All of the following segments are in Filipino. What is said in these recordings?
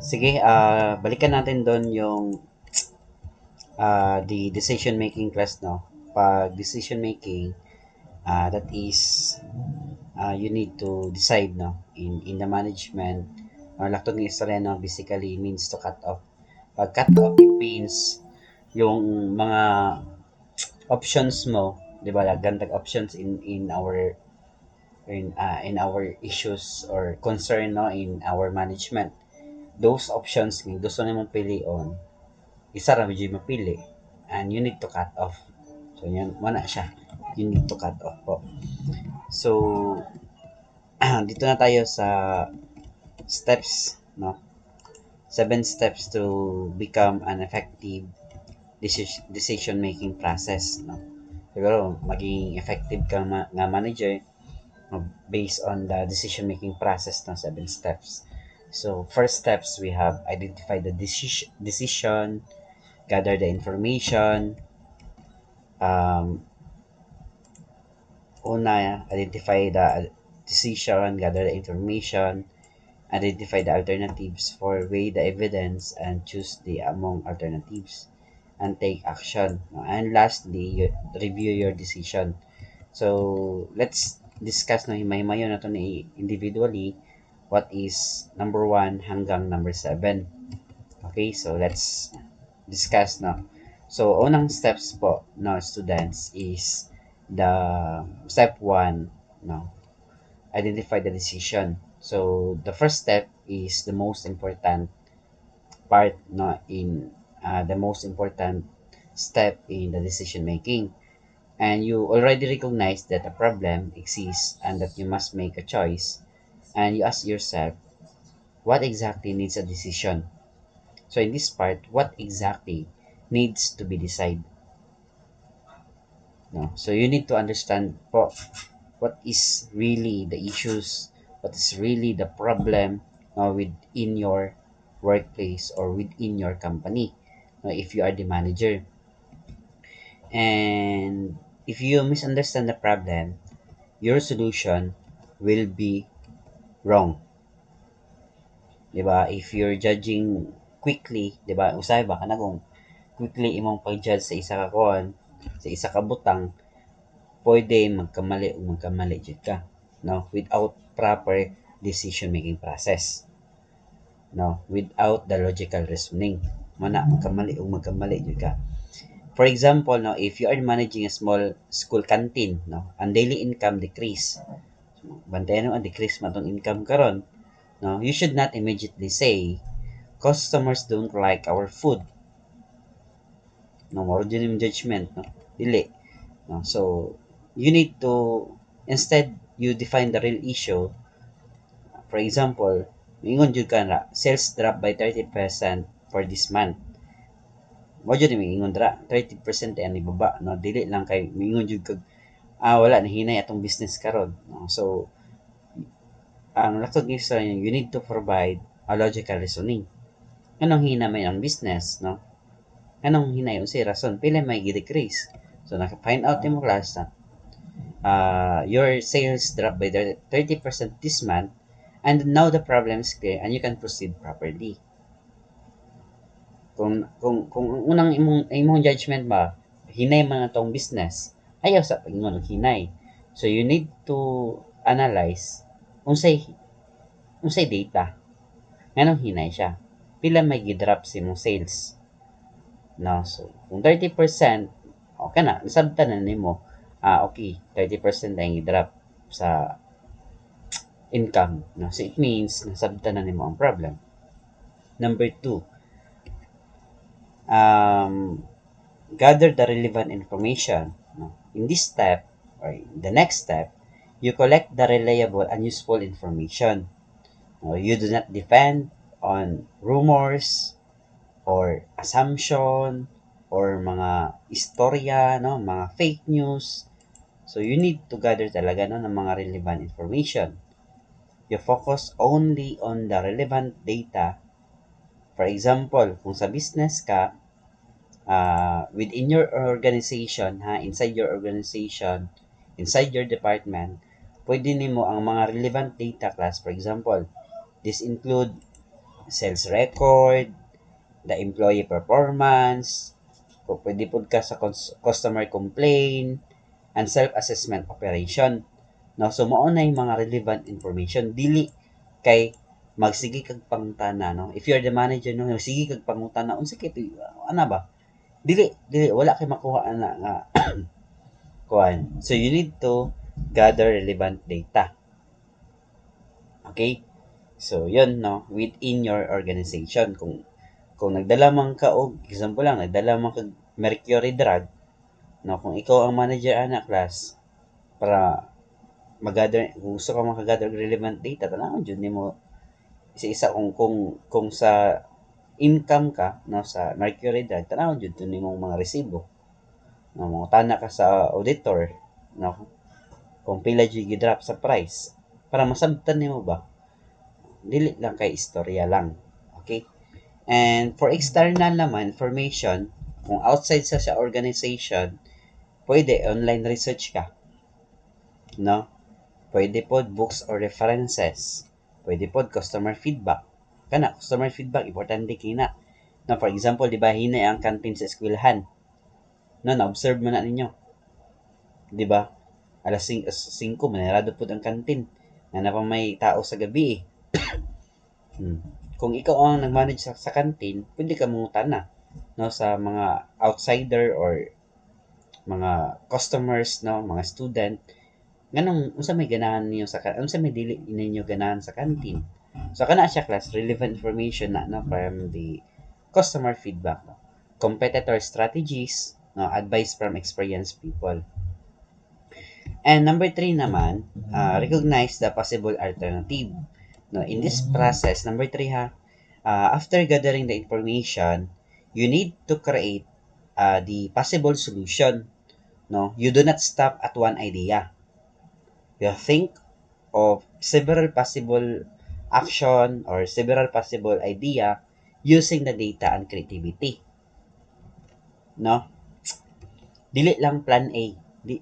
Sige, balikan natin doon yung the decision making class, no? Pag decision making, that is you need to decide, no, in the management. Laktod ng istorya, no, basically means to cut off. Pag cut off, it means yung mga options mo, 'di ba? Gantag options in our issues or concern, no, in our management. Those options kung gusto nimong pilion, isa ra medyo mapili and you need to cut off. So yan, wala siya. You need to cut off po. So dito na tayo sa steps, no? 7 steps to become an effective decision making process, no? Siguro maging effective ka nga manager, no, based on the decision making process ng 7 steps. So first steps, we have identify the decision, gather the information, um, una, identify the decision, gather the information, identify the alternatives for weigh the evidence and choose the among alternatives and take action. And lastly, review your decision. So let's discuss no himay-himayon na to ni individually what is number 1 hanggang number 7. Okay, so let's discuss now. So unang steps po no students is the step 1, no, identify the decision. So the first step is the most important part, no, in the most important step in the decision making, and you already recognize that a problem exists and that you must make a choice, and you ask yourself what exactly needs a decision. So in this part, what exactly needs to be decided, no? So you need to understand po what is really the issues, what is really the problem within your workplace or within your company, if you are the manager. And if you misunderstand the problem, your solution will be wrong. 'Di ba? If you're judging quickly, 'di ba? Usahay ba kana kung quickly imong pag-judge sa isa ka kuan, sa isa ka butang, pwede magkamali o magkamali jud ka, no? Without proper decision making process, no? Without the logical reasoning, mana magkamali o magkamali jud ka. For example, no, if you are managing a small school canteen, no, ang daily income decrease. Bantayan mo ang decrease matong income karon, no, you should not immediately say customers don't like our food. No, more din judgment, no. Dili. No, so you need to instead you define the real issue. For example, mingon jud ka na sales drop by 30% for this month. Mo jud ni mingon dra 30% ay ang ibaba, no. Dili lang kay mingon jud kag wala nahinay atong business karon, no. So ang laktod nga sa you need to provide a logical reasoning. Anong hina may ang business, no? Anong hinayon si rason pila may gi-decrease. So naka-find out mo class na your sales dropped by 30% this month, and now the problem is clear and you can proceed properly. Kung unang imong judgment ba hinay man atong business, ayaw sa pag-ingon og hinay. So you need to analyze unsay unsay data nganong hinay siya, pila may gidrop sa imong sales, no? So kung 30%, okay na nasabtan na nimo, okay 30% ay gidrop sa income, no? So it means nasabtan na nimo ang problem. Number 2, um, gather the relevant information, no? In this step or in the next step, you collect the reliable and useful information, no? You do not depend on rumors or assumption or mga istorya, no, mga fake news. So you need to gather talaga, no, ng mga relevant information. You focus only on the relevant data. For example, kung sa business ka, within your organization, inside your organization, inside your department, pwede nimo ang mga relevant data class. For example, this include sales record, the employee performance, kung pwede po ka sa customer complaint, and self-assessment operation. No, so mao na yung mga relevant information. Dili kay magsige kag pangutana, no? If you're the manager, no, sige kag pangutana, unsa kay ana ba? Dili wala kay makuha ana nga kuan. So you need to gather relevant data. Okay? So yun, no, within your organization, kung nagdala man ka og example lang, nagdala man kag mercury drug, no, kung ikaw ang manager ana class, para kung gusto ka makagather relevant data, tanawon jud nimo isa-isa kung sa income ka, no, sa mercury drug, tanawon jud nimo mga resibo, no, mga tana ka sa auditor, no, kung pila jud gi-drop sa price, para masabtan nimo ba, dili lang kay istorya lang. Okay? And for external naman information, kung outside sa organization, pwede online research ka, no? Pwede pod books or references. Pwede pod customer feedback. Kana customer feedback importante kina. No, for example, di ba hinay ang canteen sa eskwelahan? No, na-observe mo na ninyo. Di ba? Alas 5 manirado pod ang canteen. Nga na pa may tao sa gabi eh. Kung ikaw ang nag-manage sa canteen, pwede ka mangutana, no, sa mga outsider or mga customers, no, mga student, nganong unsa may ganahan niyo unsa may dili ninyo ganahan sa canteen. So kana siya class relevant information na, no, from the customer feedback, no. Competitor strategies, no, advice from experienced people. And number 3 naman, recognize the possible alternative. No, in this process, number 3 ha, after gathering the information, you need to create the possible solution. No, you do not stop at one idea. You think of several possible action or several possible idea using the data and creativity. No, dili lang plan A,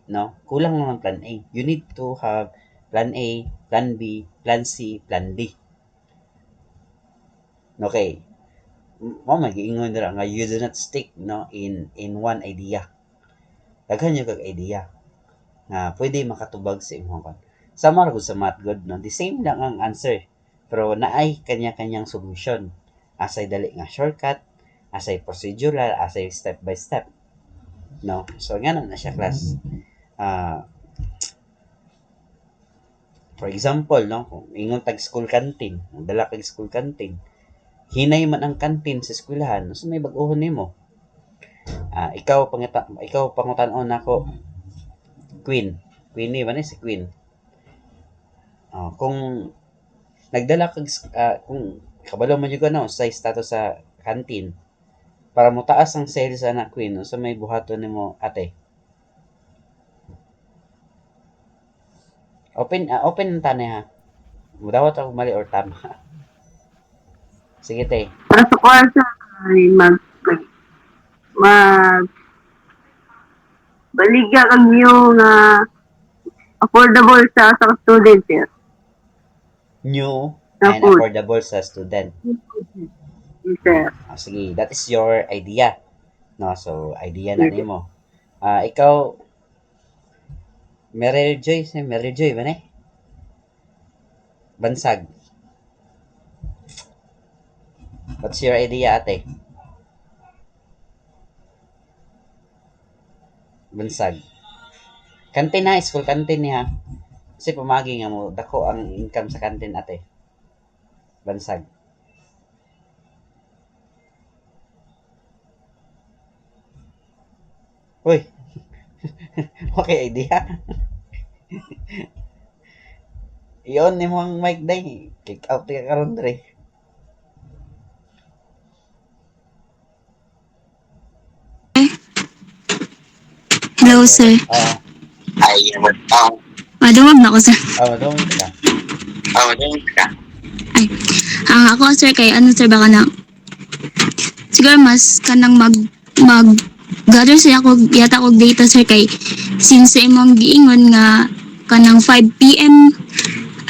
no, kulang lang plan A. You need to have plan A, plan B, plan C, plan D. Okay, mo magiingon dira nga you do not stick, no, in one idea. Daghan yung kag idea nga pwede makatubag sa imong kon. Sama ra sa math god, no, the same lang ang answer, pero naay kanya-kanyang solution. Asay dali nga shortcut, asay procedural, asay step by step, no. So nga na siya class. For example, no, kung ingon tag school canteen, dala kag school canteen, hinay man ang canteen sa eskwelahan, so may bag-ohon nimo. Ikaw pangutan-on nako, Queenie man si Queen. Kung nagdala kag kung kabalo man jud no sa status sa canteen, para mo taas ang sales ana Queen, so may buhaton nimo ate. Open tani ha. Mudawat ako mali or tama. Sige te. Para sa kwarta ay baligya kag niyo nga affordable sa student sir. New and affordable sa student. Yes, sir. Sige, that is your idea. No, so idea na nimo. Ikaw Meryl Joy ba ni? Bansag. What's your idea, ate? Bansag. Kantin na, school kantin niya. Kasi pamagi nga mo, dako ang income sa kantin, ate. Bansag. Uy. Okay idea. Iyon ni mo ang mic day. Kick out ka karon dre. Hello, sir. Madungog na ako, sir. Madungog ka. Ay, ang ako, sir, kay ano, sir, baka na, siguro mas kanang gather siya ako, yata ko data, sir, kay since imong giingon nga kanang 5 p.m.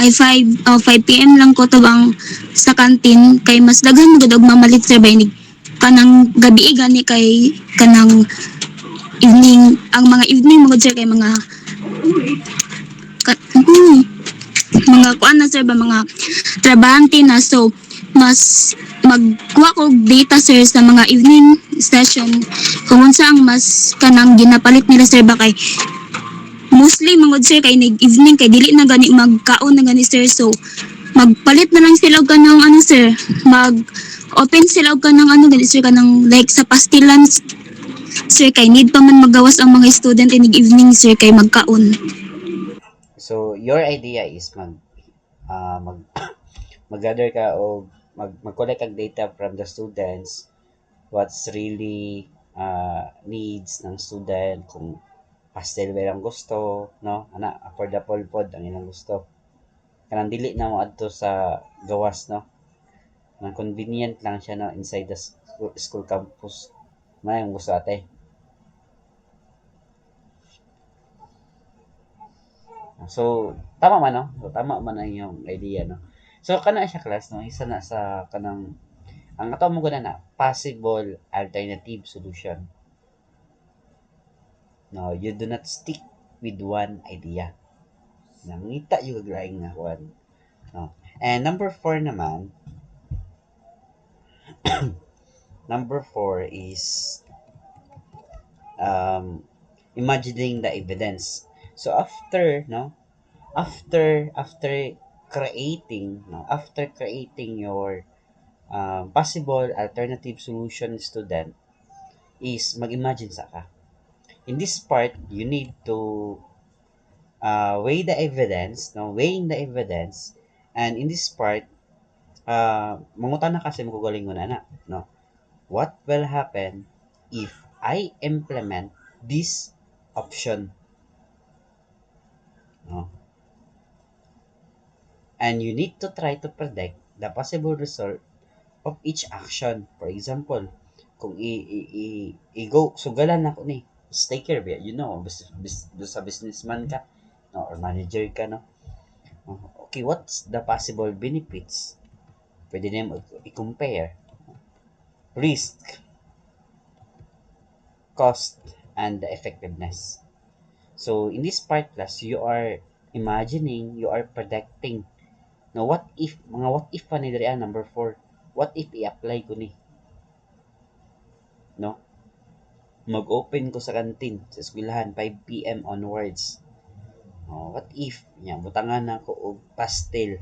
ay 5 PM lang ko tabang sa kantin kay mas daghan mo gud og mamalit sir ba ini kanang gabi gani kay kanang evening ang mga evening mo gud sir kay mga kuan na sir ba mga trabahante na so mas magkuha ko og data sir sa mga evening session kung unsa ang mas kanang ginapalit nila sir ba kay mostly mangod sir kay nag evening kay dili na gani magkaon na gani sir so magpalit na lang sila og kanang ano sir mag open sila og kanang ano gani sir kanang like sa pastilan sir kay need pa man magawas ang mga student in evening sir kay magkaon. So your idea is mag-gather ka o mag-collect ang data from the students, what's really needs ng student, kung pastel ba ilang gusto, no? Ana, affordable pod ang ilang gusto. Kanang dili na mo adto sa gawas, no? Nang convenient lang siya, no? Inside the school campus. May ang gusto ate. So, tama man, no? So, tama man ang iyong idea, no? So, kana siya class, no? Isa na sa kanang ang ato mo guna na possible alternative solution. No, you do not stick with one idea. Nangita yung gaglaing nga one. No. And number 4 naman, number 4 is imagining the evidence. So after, no, after creating, no, after creating your possible alternative solution student is mag-imagine sa ka. In this part, you need to weigh the evidence, no, weighing the evidence, and in this part, mangutan na kasi magugaling mo na, no, what will happen if I implement this option, no, and you need to try to predict the possible result of each action. For example, kung i-go, sugalan ako ni, take care ba, you know, sa businessman ka, no, or manager ka, no, okay, what's the possible benefits? Pwede na mo i-compare. Risk, cost, and the effectiveness. So, in this part class, you are imagining, you are predicting. Now, what if pa ni Darian, number 4, what if i-apply ko ni? No? Mag-open ko sa kantin, sa eskwelahan, 5 p.m. onwards. What if, butangan na ko og pastel,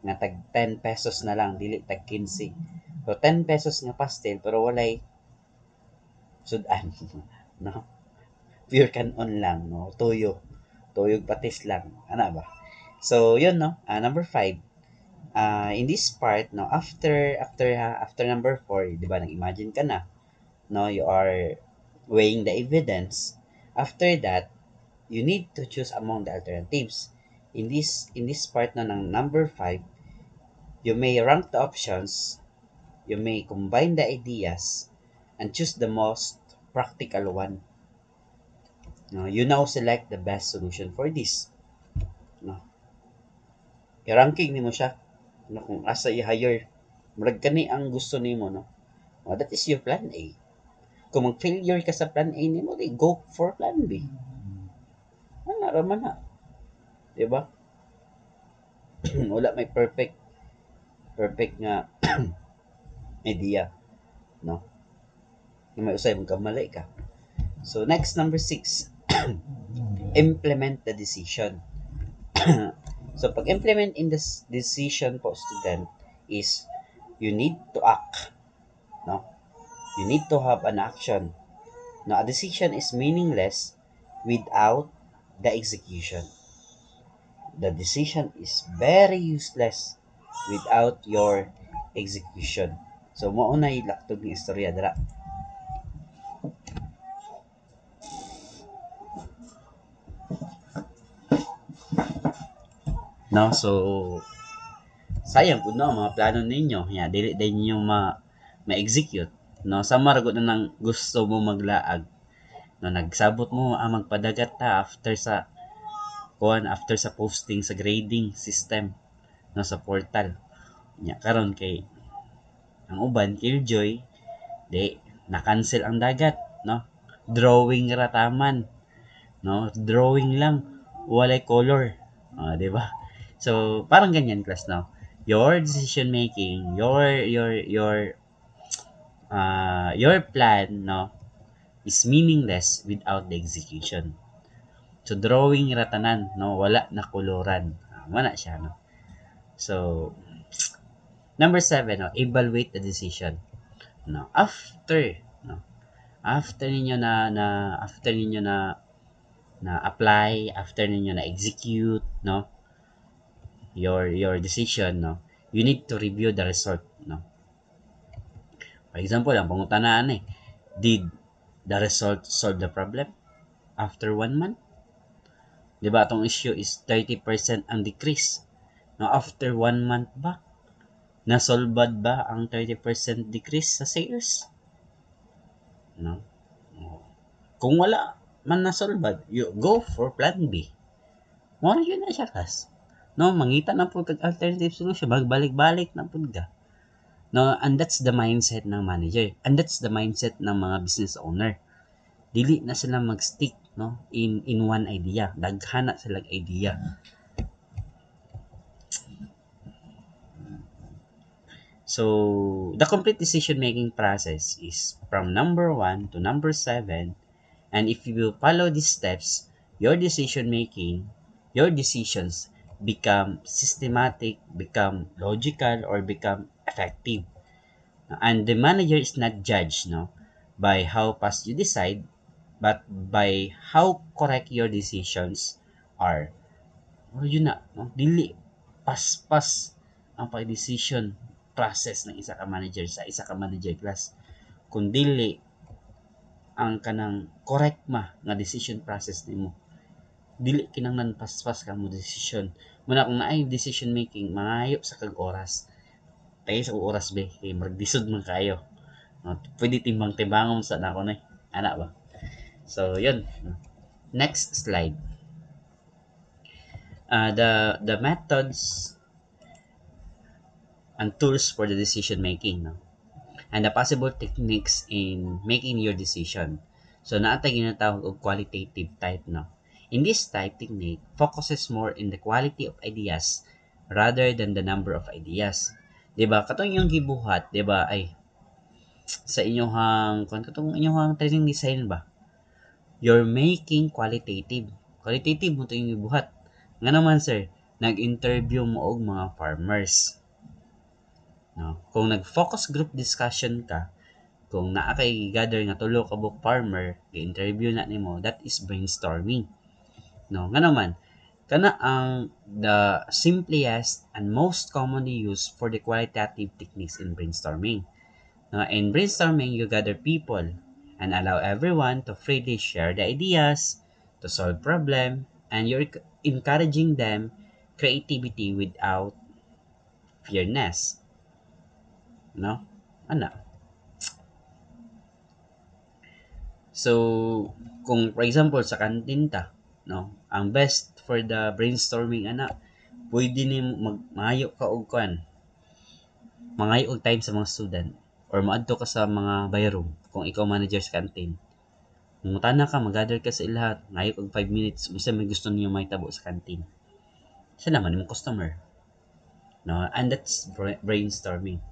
nga tag 10 pesos na lang, dili tag 15. So, 10 pesos nga pastel, pero walay sudan. No? Pure kanon lang, no? Tuyog patis lang. Ano ba? So, yun, no? Number 5. In this part, no, after number 4, di ba, nag-imagine ka na, no? You are weighing the evidence. After that, you need to choose among the alternatives. In this part na ng number 5, you may rank the options, you may combine the ideas, and choose the most practical one. No, you now select the best solution for this. No. I-ranking nimo siya. No, kung asa i-hire, murag kani ang gusto nimo, no. That is your plan A. Kung mag-failure ka sa plan A nimo, go for plan B. Ano raman na. 'Di ba? Wala may perfect nga idea, no. May usay mong kamali ka. So next, number 6. Implement the decision. So pag implement in this decision po student is you need to act, no, you need to have an action. Now a decision is meaningless without the execution. The decision is very useless without your execution. So mao na ilaktog ni istorya dira. No, so sayang po no mga plano ninyo. Dili din niyo ma-execute. No, sa maragot na nang gusto mo maglaag. No, nagsabot mo magpadagat ta after sa kuan after sa posting sa grading system no sa portal nya karon kay ang uban killjoy di na-cancel ang dagat no drawing rataman no drawing lang walay color di ba so parang ganyan class no your decision making your plan no is meaningless without the execution. So drawing ratanan no wala na koloran. Wala siya no. So number 7 no evaluate the decision. No after no after ninyo na apply, after ninyo na execute no your decision no you need to review the result no. For example, ang pangutanaan did the result solve the problem after 1 month? Di ba atong issue is 30% ang decrease. No, after 1 month ba? Nasolbad ba ang 30% decrease sa sales? No. Kung wala man nasolbad, you go for plan B. Mo yun na siya kas. No, mangita na po kag alternative solution, magbalik-balik na pud ka. No, and that's the mindset ng manager. And that's the mindset ng mga business owner. Dili na sila mag-stick no in one idea. Daghan na sila idea. So, the complete decision making process is from number 1 to number 7, and if you will follow these steps, your decision making, your decisions become systematic, become logical, or become effective. And the manager is not judged no by how fast you decide, but by how correct your decisions are. Yun na, no? Dili pas-pas ang pag-decision process ng isa ka manager sa isa ka manager class. Kung dili ang kanang correct nga decision process nimo. Dili kinanglan pas-pas ka mo decision. Muna kung naay decision making, mangayo sa kag oras. Tayo sa oras be, kay magdisod man kayo. No, pwede timbang-timbangon sa nako na ana ba. So, yun. Next slide. The methods and tools for the decision making no? And the possible techniques in making your decision. So, naatay ginatawag og qualitative type no. In this type technique focuses more in the quality of ideas rather than the number of ideas. Diba? Katong yung gibuhat, diba? Ay, sa katong inyong training design ba? You're making qualitative. Qualitative mo ito yung gibuhat. Nga naman, sir, nag-interview mo og mga farmers. No? Kung nag-focus group discussion ka, kung naa kay gather nga tulo ka buk farmer, i-interview na nimo, that is brainstorming. No? Nga naman, kana ang the simplest and most commonly used for the qualitative techniques in brainstorming. In brainstorming, you gather people and allow everyone to freely share the ideas, to solve problem, and you're encouraging them creativity without fairness. No? Ano? So, kung for example sa kantin ta, no, ang best for the brainstorming pwede ni mangayo ka og mangayo og time sa mga student or maadto ka sa mga bayroom kung ikaw manager sa kantin. Mungutana ka, mag-gather ka sa ilahat, ngayo og 5 minutes, unsa may gusto niyo may tabo sa kantin. Siya naman yung customer. No, and that's brainstorming.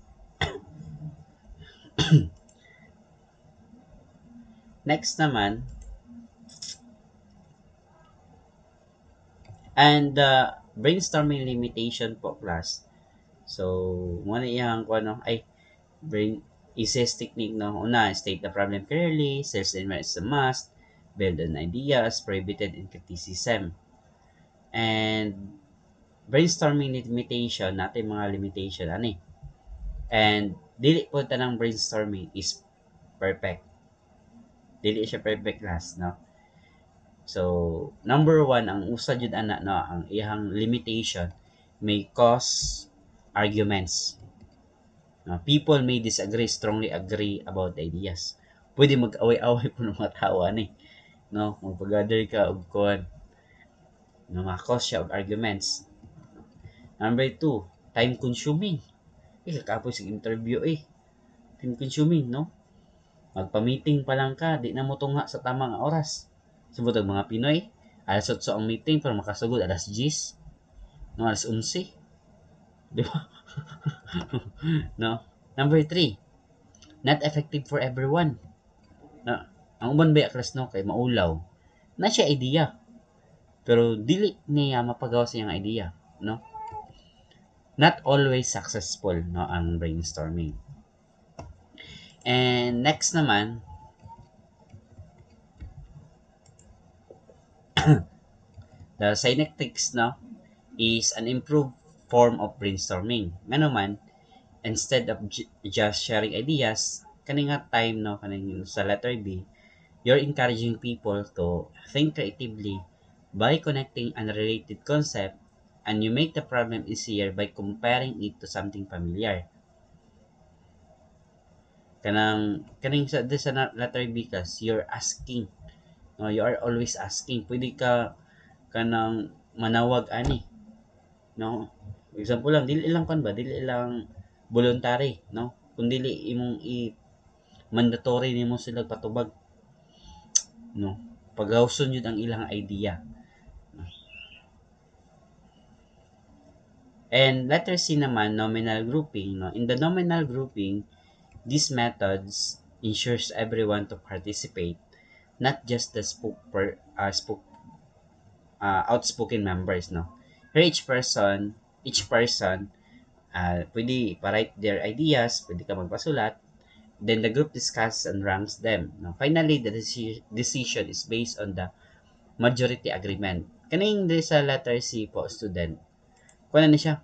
Next naman, and brainstorming limitation po class. So, muna iyang easiest technique no. Una, state the problem clearly, self-environment is a must, build on ideas, prohibited in criticism. And brainstorming limitation, natin mga limitation, And dili po tanang brainstorming is perfect. Dili siya perfect class, no? So, number 1, ang usa jud no, ang iyang limitation may cause arguments. No, people may disagree, strongly agree about ideas. Pwede mag-away-away po ng mga tao, No? Magpag-gather ka og kuan. no, makakos siya og arguments. Number 2, time consuming. Kakapoy sa interview time consuming, no? Magpa-meeting pa lang ka, di na mo tungha sa tamang oras. Subot ang mga Pinoy, alas 8 ang meeting pero makasugod alas 10, no, alas 11. Di ba? No? Number 3, not effective for everyone. No? Ang uban ba class, no, kay maulaw. Na siya idea. Pero dili niya mapagawa sa iyang idea, no? Not always successful, no, ang brainstorming. And next naman, the synectics, no, is an improved form of brainstorming. Nga naman, instead of just sharing ideas, kaning nga time, no, kaning sa letter B, you're encouraging people to think creatively by connecting unrelated concept, and you make the problem easier by comparing it to something familiar. Kaning sa letter B kas, you're asking, no, you are always asking. Pwede ka kanang manawag ani, no? Example lang, dili lang kan ba, dili lang voluntary, no? Kung dili imong mandatory nimo sila patubag, no? Paghawson yun ang ilang idea. And letter C naman, nominal grouping, no? In the nominal grouping, these methods ensures everyone to participate, not just the outspoken members, no? Here each person pwede pa-write their ideas, pwede ka magpasulat, then the group discusses and ranks them. No? Finally, the decision is based on the majority agreement. Kaning sa letter C po, student, kung ano siya,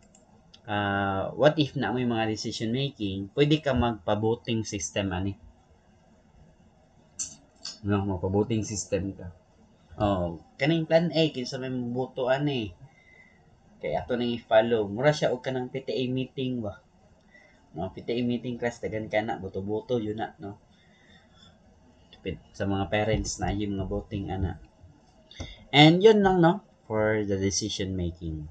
what if na may mga decision making, pwede ka magpa-voting system ani. No, magpa-voting system ka. Kaning plan A, kinsa may maboto ani. Kay ato nang i-follow. Mura siya og kanang PTA meeting ba. No, PTA meeting class dagan kana boto-boto yun na, no. Sa mga parents na yung mga voting ana. And yun lang, no, for the decision making.